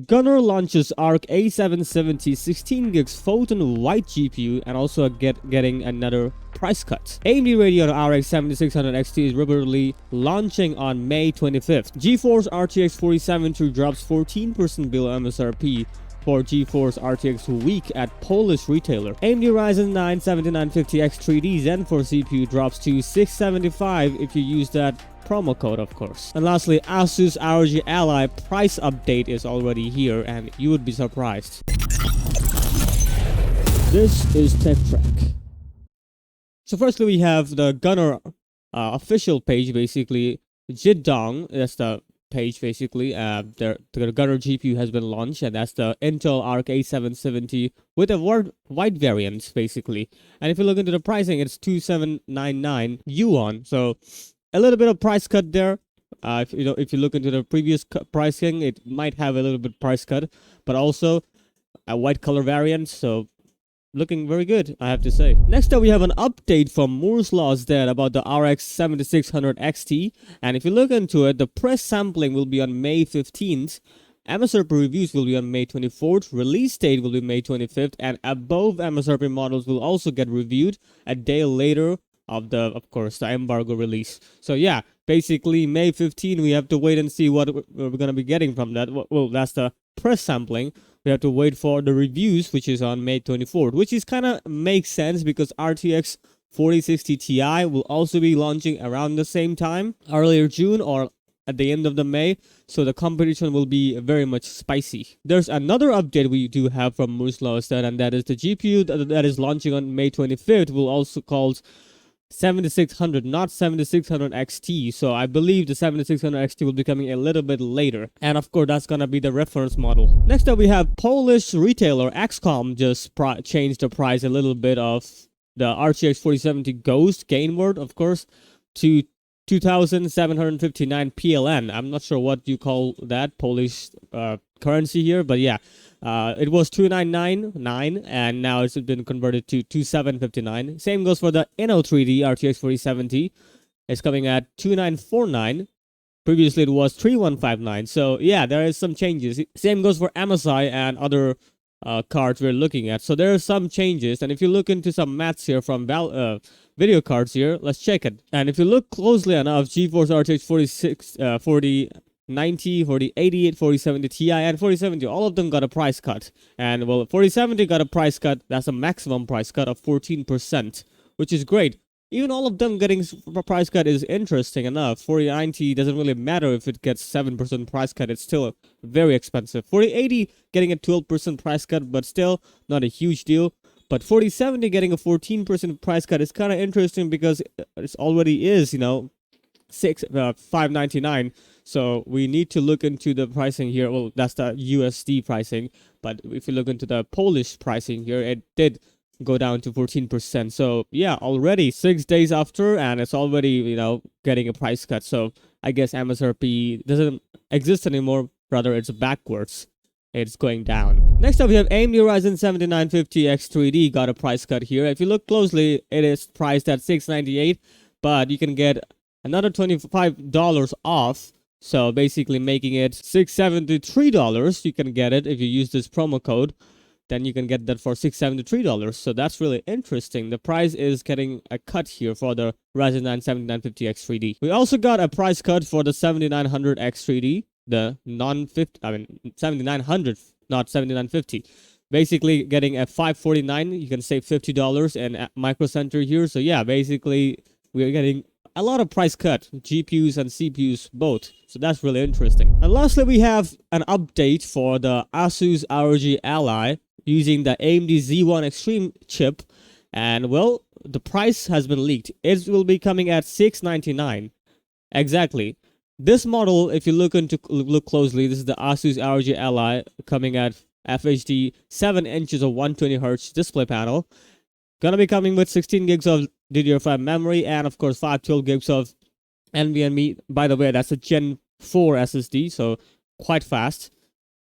GUNNIR launches ARC A770 16 gigs Photon white GPU and also getting another price cut. AMD Radeon RX 7600 XT is reportedly launching on May 25th. GeForce RTX 4070 drops 14% below MSRP for GeForce RTX week at Polish retailer. AMD Ryzen 9 7950X 3D Zen 4 CPU drops to $675 if you use that promo code, of course. And lastly, ASUS ROG Ally price update is already here, and you would be surprised. This is Tech Track. So firstly, we have the GUNNIR official page, basically. Jidong, that's the page, basically. The GUNNIR GPU has been launched, and that's the Intel Arc A770 with a white variant, basically. And if you look into the pricing, it's 2799 yuan. So a little bit of price cut there. If you look into the previous pricing, it might have a little bit price cut, but also a white color variant. So looking very good, I have to say. Next up, we have an update from Moore's Law's Dead about the RX 7600 XT. And if you look into it, the press sampling will be on May 15th. MSRP reviews will be on May 24th. Release date will be May 25th. And above MSRP models will also get reviewed a day later of course, the embargo release. So yeah, basically May 15, we have to wait and see what we're going to be getting from that. Well, that's the press sampling. We have to wait for the reviews, which is on May 24th, which is kind of makes sense because RTX 4060 Ti will also be launching around the same time, earlier June or at the end of the May, so the competition will be very much spicy. There's another update we do have from Moore's Law, and that is the GPU that is launching on May 25th will also called 7600, not 7600 XT. So I believe the 7600 XT will be coming a little bit later, and of course that's gonna be the reference model. Next up, we have Polish retailer XCOM just changed the price a little bit of the RTX 4070 Ghost Gainward, of course, to 2759 PLN. I'm not sure what you call that Polish currency here, but yeah. It was 2999 and now it's been converted to 2759. Same goes for the Inno3D RTX 4070. It's coming at 2949. Previously it was 3159. So yeah, there is some changes. Same goes for MSI and other cards we're looking at. So there are some changes, and if you look into some maths here from video cards here, let's check it. And if you look closely enough, GeForce RTX 4090, 4088, 4070 Ti, and 4070, all of them got a price cut. And well, 4070 got a price cut. That's a maximum price cut of 14%, which is great. Even all of them getting a price cut is interesting enough. 4090 doesn't really matter if it gets 7% price cut. It's still very expensive. 4080 getting a 12% price cut, but still not a huge deal. But 4070 getting a 14% price cut is kind of interesting because it already is, $599. So we need to look into the pricing here. Well, that's the USD pricing, but if you look into the Polish pricing here, it did go down to 14%. So yeah, already 6 days after, and it's already getting a price cut. So I guess MSRP doesn't exist anymore. Rather, it's backwards. It's going down. Next up, we have AMD Ryzen 7950X 3D got a price cut here. If you look closely, it is priced at $698, but you can get another $25 off. So basically making it $673. You can get it if you use this promo code. Then you can get that for $673. So that's really interesting. The price is getting a cut here for the Ryzen 9 7950X 3D. We also got a price cut for the 7900X 3D. The 7900, not 7950. Basically getting a $549. You can save $50 in Micro Center here. So yeah, basically we're getting a lot of price cut, GPUs and CPUs both. So that's really interesting. And lastly, we have an update for the ASUS ROG Ally using the AMD Z1 Extreme chip. And well, the price has been leaked. It will be coming at $699. Exactly. This model, if you look closely, this is the ASUS ROG Ally coming at FHD 7 inches of 120Hz display panel. Gonna be coming with 16 gigs of DDR5 memory and of course 512 gigs of NVMe. By the way, that's a Gen 4 SSD, so quite fast.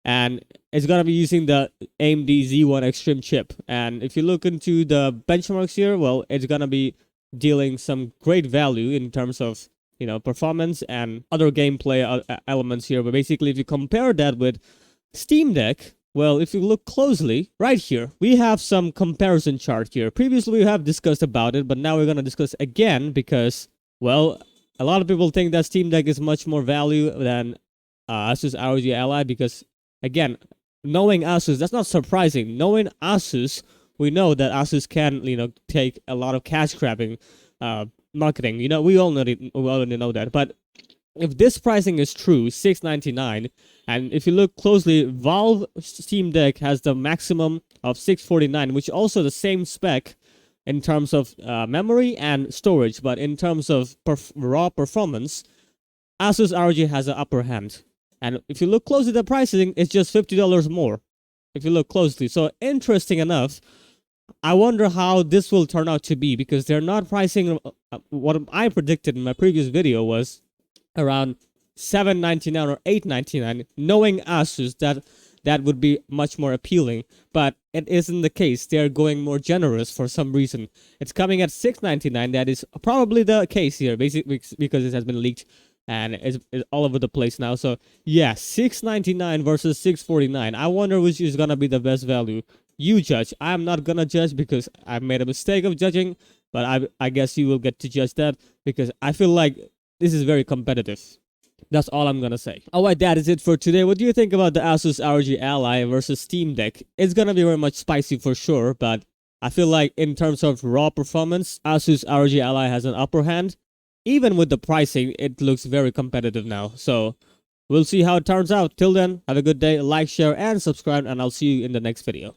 And it's gonna be using the AMD Z1 Extreme chip. And if you look into the benchmarks here, well, it's gonna be dealing some great value in terms of performance and other gameplay elements here. But basically, if you compare that with Steam Deck, well, if you look closely, right here, we have some comparison chart here. Previously, we have discussed about it, but now we're going to discuss again because, well, a lot of people think that Steam Deck is much more value than ASUS ROG Ally because, again, knowing ASUS, that's not surprising. Knowing ASUS, we know that ASUS can, take a lot of cash grabbing marketing. We already know that. But if this pricing is true, $699, and if you look closely, Valve Steam Deck has the maximum of $649, which also the same spec in terms of memory and storage, but in terms of raw performance, ASUS ROG has an upper hand. And if you look closely, the pricing is just $50 more. If you look closely, so interesting enough. I wonder how this will turn out to be because they're not pricing. What I predicted in my previous video was around $799 or $899, knowing ASUS that would be much more appealing, but it isn't the case. They're going more generous for some reason. It's coming at $699. That is probably the case here, basically because it has been leaked and it's all over the place now. So yeah, $699 versus $649. I wonder which is gonna be the best value. You judge. I'm not gonna judge because I made a mistake of judging, but I guess you will get to judge that because I feel like this is very competitive. That's all I'm gonna say. Alright, that is it for today. What do you think about the ASUS ROG Ally versus Steam Deck? It's gonna be very much spicy for sure, but I feel like in terms of raw performance, ASUS ROG Ally has an upper hand. Even with the pricing, it looks very competitive now. So we'll see how it turns out. Till then, have a good day, like, share, and subscribe, and I'll see you in the next video.